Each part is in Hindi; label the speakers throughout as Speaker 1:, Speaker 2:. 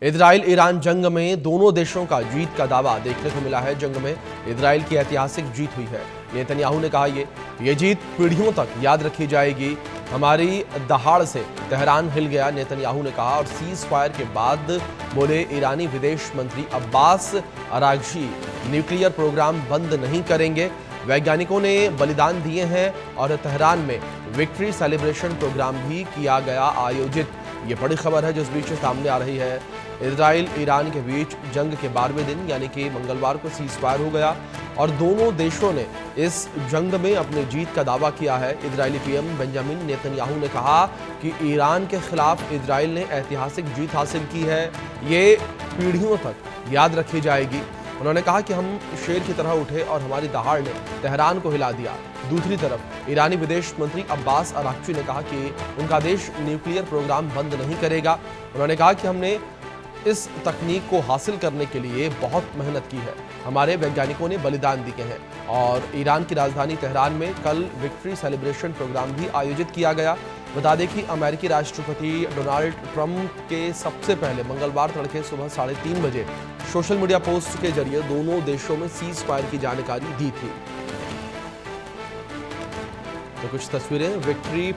Speaker 1: इजराइल ईरान जंग में दोनों देशों का जीत का दावा देखने को मिला है। जंग में इजराइल की ऐतिहासिक जीत हुई है। नेतन्याहू ने कहा ये जीत पीढ़ियों तक याद रखी जाएगी। हमारी दहाड़ से तेहरान हिल गया, नेतन्याहू ने कहा। और सीज फायर के बाद बोले ईरानी विदेश मंत्री अब्बास अरागची न्यूक्लियर प्रोग्राम बंद नहीं करेंगे। वैज्ञानिकों ने बलिदान दिए हैं और तेहरान में विक्ट्री सेलिब्रेशन प्रोग्राम भी किया गया आयोजित। ये बड़ी खबर है जो इस बीच सामने आ रही है। इजराइल ईरान के बीच जंग के 12वें दिन यानी कि मंगलवार को सीज फायर हो गया और दोनों देशों ने इस जंग में अपनी जीत का दावा किया है। इजरायली पीएम बेंजामिन नेतन्याहू ने कहा कि ईरान के खिलाफ इजराइल ने ऐतिहासिक जीत हासिल की है, ये पीढ़ियों तक याद रखी जाएगी। उन्होंने कहा कि हम शेर की तरह उठे और हमारी दहाड़ ने तेहरान को हिला दिया। दूसरी तरफ ईरानी विदेश मंत्री अब्बास अरागची ने कहा कि उनका देश न्यूक्लियर प्रोग्राम बंद नहीं करेगा। उन्होंने कहा कि हमने इस तकनीक को हासिल करने के लिए बहुत मेहनत की है, हमारे वैज्ञानिकों ने बलिदान दिए हैं। और ईरान की राजधानी तेहरान में कल विक्ट्री सेलिब्रेशन प्रोग्राम भी आयोजित किया गया। बता दें कि अमेरिकी राष्ट्रपति डोनाल्ड ट्रंप के सबसे पहले मंगलवार तड़के सुबह 3:30 बजे सोशल मीडिया पोस्ट के जरिए दोनों देशों में सीज फायर की जानकारी दी थी। तो कुछ तस्वीरें विक्ट्री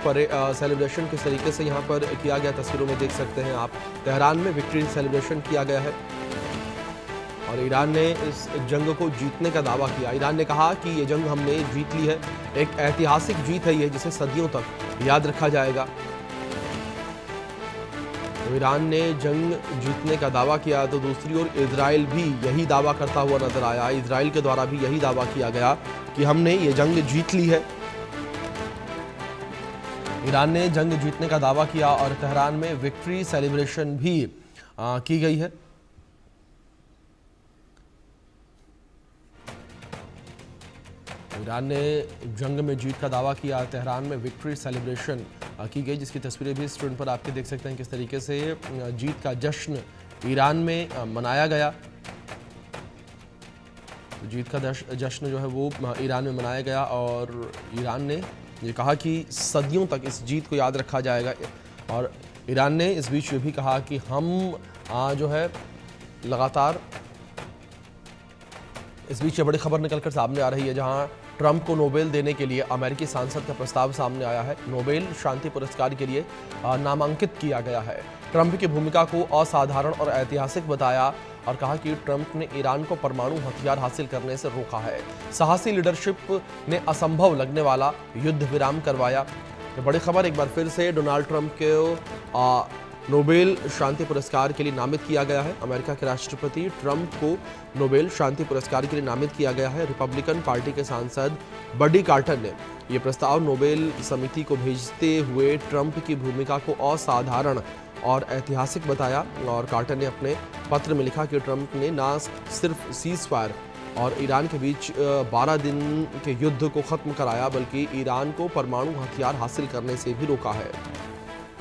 Speaker 1: सेलिब्रेशन किस तरीके से यहाँ पर किया गया, तस्वीरों में देख सकते हैं आप। तेहरान में विक्ट्री सेलिब्रेशन किया गया है और ईरान ने इस जंग को जीतने का दावा किया। ईरान ने कहा कि ये जंग हमने जीत ली है, एक ऐतिहासिक जीत है ये, जिसे सदियों तक याद रखा जाएगा। तो ईरान ने जंग जीतने का दावा किया तो दूसरी ओर इजराइल भी यही दावा करता हुआ नजर आया। इजराइल के द्वारा भी यही दावा किया गया कि हमने ये जंग जीत ली है। ईरान ने जंग जीतने का दावा किया और तेहरान में विक्ट्री सेलिब्रेशन भी की गई है। ईरान ने जंग में जीत का दावा किया, तेहरान में विक्ट्री सेलिब्रेशन की गई, जिसकी तस्वीरें भी स्क्रीन पर आपके देख सकते हैं किस तरीके से जीत का जश्न ईरान में मनाया गया। जीत का जश्न जो है वो ईरान में मनाया गया और ईरान ने ये कहा कि सदियों तक इस जीत को याद रखा जाएगा। और ईरान ने इस बीच ये भी कहा कि हम जो है लगातार, इस बीच ये बड़ी खबर निकलकर सामने आ रही है जहां ट्रंप को नोबेल देने के लिए अमेरिकी सांसद का प्रस्ताव सामने आया है। नोबेल शांति पुरस्कार के लिए नामांकित किया गया है। ट्रंप की भूमिका को असाधारण और ऐतिहासिक बताया और कहा कि ट्रंप ने ईरान को परमाणु हथियार हासिल करने से रोका है। साहसी लीडरशिप ने असंभव लगने वाला युद्ध विराम करवाया। ये बड़ी खबर, एक बार फिर से डोनाल्ड ट्रंप को नोबेल शांति पुरस्कार के लिए नामित किया गया है। अमेरिका के राष्ट्रपति ट्रंप को नोबेल शांति पुरस्कार के लिए नामित किया गया है। रिपब्लिकन पार्टी के सांसद बडी कार्टर ने यह प्रस्ताव नोबेल समिति को भेजते हुए ट्रंप की भूमिका को असाधारण और ऐतिहासिक बताया। और कार्टर ने अपने पत्र में लिखा कि ट्रंप ने न सिर्फ सीज फायर और ईरान के बीच 12 दिन के युद्ध को खत्म कराया, बल्कि ईरान को परमाणु हथियार हासिल करने से भी रोका है।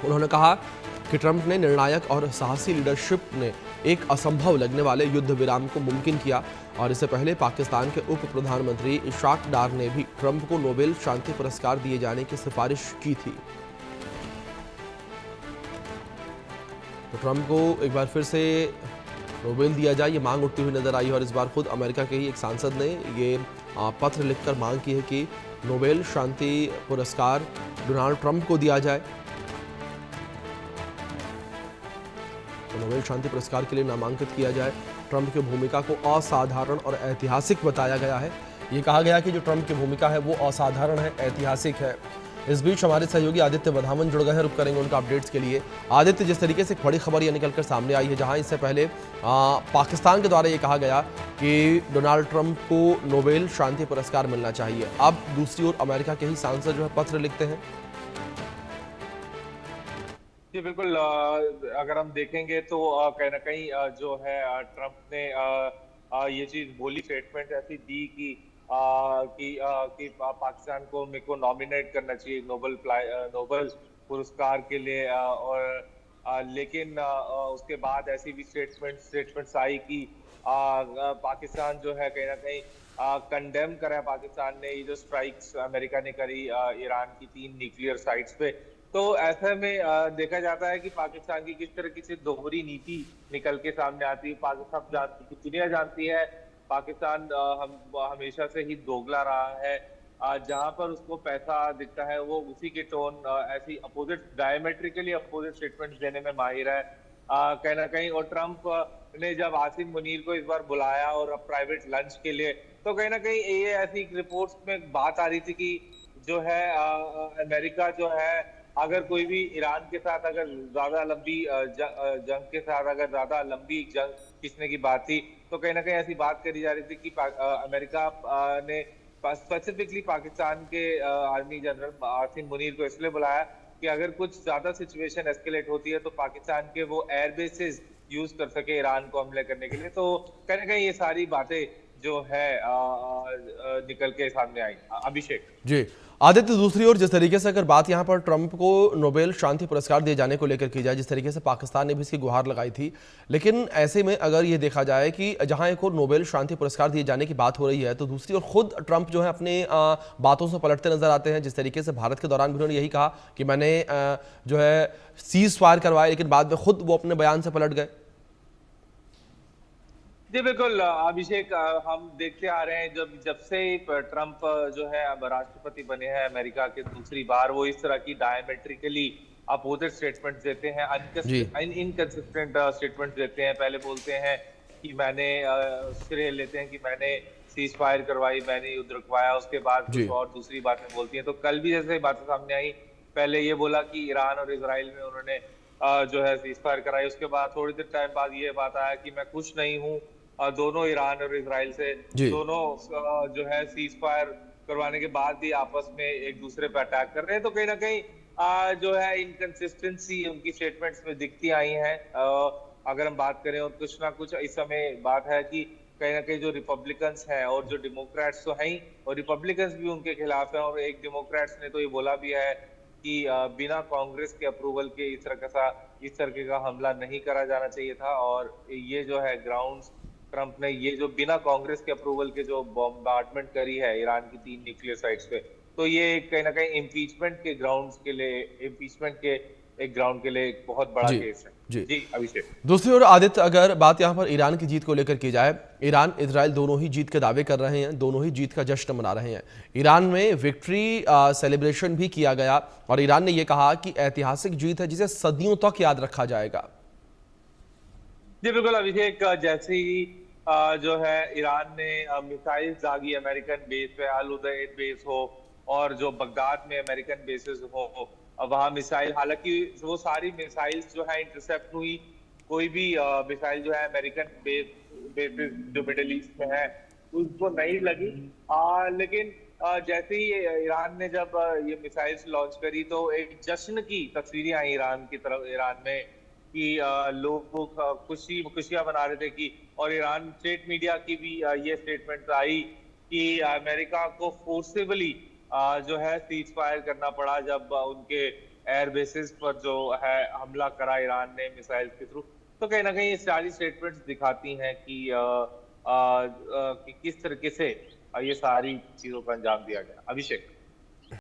Speaker 1: उन्होंने कहा कि ट्रंप ने निर्णायक और साहसी लीडरशिप ने एक असंभव लगने वाले युद्ध विराम को मुमकिन किया। और इससे पहले पाकिस्तान के उप प्रधानमंत्री इशाक डार ने भी ट्रंप को नोबेल शांति पुरस्कार दिए जाने की सिफारिश की थी। तो ट्रंप को एक बार फिर से नोबेल दिया जाए, ये मांग उठती हुई नजर आई और इस बार खुद अमेरिका के ही एक सांसद ने ये पत्र लिखकर मांग की है कि नोबेल शांति पुरस्कार डोनाल्ड ट्रंप को दिया जाए। तो नोबेल शांति पुरस्कार के लिए नामांकित किया जाए। ट्रंप की भूमिका को असाधारण और ऐतिहासिक बताया गया है। ये कहा गया कि जो ट्रंप की भूमिका है वो असाधारण है, ऐतिहासिक है। इस बीच हमारे सहयोगी आदित्य बधावन जुड़ गए हैं, रुक करेंगे उनका अपडेट्स के लिए। आदित्य, जिस तरीके से बड़ी खबर ये निकलकर सामने आई है जहां इससे पहले पाकिस्तान के द्वारा ये कहा गया कि डोनाल्ड ट्रंप को नोबेल शांति पुरस्कार मिलना चाहिए, अब दूसरी ओर अमेरिका के ही सांसद जो है पत्र लिखते हैं।
Speaker 2: जी बिल्कुल, अगर हम देखेंगे तो कहीं ना कहीं जो है ट्रंप ने ये चीज बोली, स्टेटमेंट ऐसी दी कि पाकिस्तान को मेरे को नॉमिनेट करना चाहिए नोबेल पुरस्कार के लिए। लेकिन उसके बाद ऐसी भी स्टेटमेंट्स आई कि पाकिस्तान जो है कहीं ना कहीं कंडेम करा है पाकिस्तान ने ये जो स्ट्राइक्स अमेरिका ने करी ईरान की 3 न्यूक्लियर साइट्स पे। तो ऐसे में देखा जाता है कि पाकिस्तान की किस तरह की दोहरी नीति निकल के सामने आती है। पाकिस्तान जानती, दुनिया जानती है, पाकिस्तान हम हमेशा से ही दोगला रहा है। जहां पर उसको पैसा दिखता है वो उसी के टोन ऐसी अपोजिट, डायमेट्रिकली अपोजिट स्टेटमेंट देने में माहिर है कहीं ना कहीं। और ट्रम्प ने जब आसिम मुनीर को इस बार बुलाया और प्राइवेट लंच के लिए, तो कहीं ना कहीं ये ऐसी रिपोर्ट्स में बात आ रही थी कि जो है अमेरिका जो है, अगर कोई भी ईरान के साथ अगर ज्यादा लंबी जंग के साथ अगर ज्यादा लंबी जंग खींचने की बात थी, तो कहीं ना कहीं ऐसी बात करी जा रही थी कि अमेरिका ने स्पेसिफिकली पाकिस्तान के आर्मी जनरल आसिम मुनीर को इसलिए बुलाया कि अगर कुछ ज्यादा सिचुएशन एस्केलेट होती है तो पाकिस्तान के वो एयर बेसिस यूज कर सके ईरान को हमले करने के लिए। तो कहीं ना कहीं ये सारी बातें जो है निकल के सामने आई। अभिषेक
Speaker 1: जी आदित्य, दूसरी ओर जिस तरीके से अगर बात यहाँ पर ट्रंप को नोबेल शांति पुरस्कार दिए जाने को लेकर की जाए, जिस तरीके से पाकिस्तान ने भी इसकी गुहार लगाई थी, लेकिन ऐसे में अगर ये देखा जाए कि जहाँ एक और नोबेल शांति पुरस्कार दिए जाने की बात हो रही है, तो दूसरी ओर खुद ट्रंप जो है अपने बातों से पलटते नजर आते हैं। जिस तरीके से भारत के दौरान भी उन्होंने यही कहा कि मैंने जो है सीज फायर करवाए, लेकिन बाद में खुद वो अपने बयान से पलट गए।
Speaker 2: जी बिल्कुल अभिषेक, हम देखते आ रहे हैं जब से ट्रम्प जो है अब राष्ट्रपति बने हैं अमेरिका के दूसरी बार, वो इस तरह की डायमेट्रिकली अपोजिट स्टेटमेंट्स देते हैं, इनकंसिस्टेंट स्टेटमेंट्स देते हैं। पहले बोलते हैं कि मैंने श्रेय लेते हैं कि मैंने सीज फायर करवाई, मैंने युद्ध रुकवाया, उसके बाद कुछ और दूसरी बातें बोलती हैं। तो कल भी जैसे बातें सामने आई, पहले ये बोला कि ईरान और इजराइल में उन्होंने जो है सीज फायर कराई, उसके बाद थोड़ी देर टाइम बाद ये बात आया कि मैं खुश नहीं हूँ दोनों ईरान और इजराइल से, दोनों जो है सीज फायर करवाने के बाद भी आपस में एक दूसरे पर अटैक कर रहे हैं। तो कहीं ना कहीं जो है इनकंसिस्टेंसी उनकी स्टेटमेंट्स में दिखती आई है। अगर हम बात करें, और कुछ ना कुछ इस समय बात है कि कहीं ना कहीं जो रिपब्लिकन्स हैं और जो डेमोक्रेट्स तो हैं, और रिपब्लिकन्स भी उनके खिलाफ हैं। और एक डेमोक्रेट्स ने तो ये बोला भी है कि बिना कांग्रेस के अप्रूवल के इस तरह का हमला नहीं करा जाना चाहिए था। और ये जो है ग्राउंड्स, ट्रंप ने ये जो बिना कांग्रेस के अप्रूवल के जो बॉम्बार्डमेंट करी है ईरान की 3 न्यूक्लियर साइट्स पे, तो ये कहीं ना कहीं इम्पीचमेंट के ग्राउंड्स के लिए, इम्पीचमेंट के एक ग्राउंड के लिए एक बहुत बड़ा केस है। जी अभिषेक।
Speaker 1: दूसरी ओर आदित्य, अगर बात यहाँ पर ईरान की जीत को लेकर की जाए, ईरान इजराइल दोनों ही जीत के दावे कर रहे हैं, दोनों ही जीत का जश्न मना रहे हैं। ईरान में विक्ट्री सेलिब्रेशन भी किया गया और ईरान ने यह कहा कि ऐतिहासिक जीत है जिसे सदियों तक याद रखा जाएगा।
Speaker 2: जी बिल्कुल अभिषेक, जैसे ही जो है ईरान ने मिसाइल दागी अमेरिकन बेस पे, अल उदैद बेस हो और जो बगदाद में अमेरिकन बेसेस हो, वहां मिसाइल, हालांकि वो सारी मिसाइल्स जो है इंटरसेप्ट हुई, कोई भी मिसाइल जो है अमेरिकन बेस जो मिडिल ईस्ट में है उसको नहीं लगी। लेकिन जैसे ही ईरान ने जब ये मिसाइल्स लॉन्च करी, तो एक जश्न की तस्वीरें आई ईरान की तरफ, ईरान में, कि लोग खुशियां मना रहे थे कि, और ईरान स्टेट मीडिया की भी ये स्टेटमेंट आई कि अमेरिका को फोर्सेबली जो है सीज फायर करना पड़ा जब उनके एयर बेसिस पर जो है हमला करा ईरान ने मिसाइल के थ्रू। तो कहीं ना कहीं ये सारी स्टेटमेंट्स दिखाती हैं कि किस तरीके से ये सारी चीजों को अंजाम दिया गया। अभिषेक।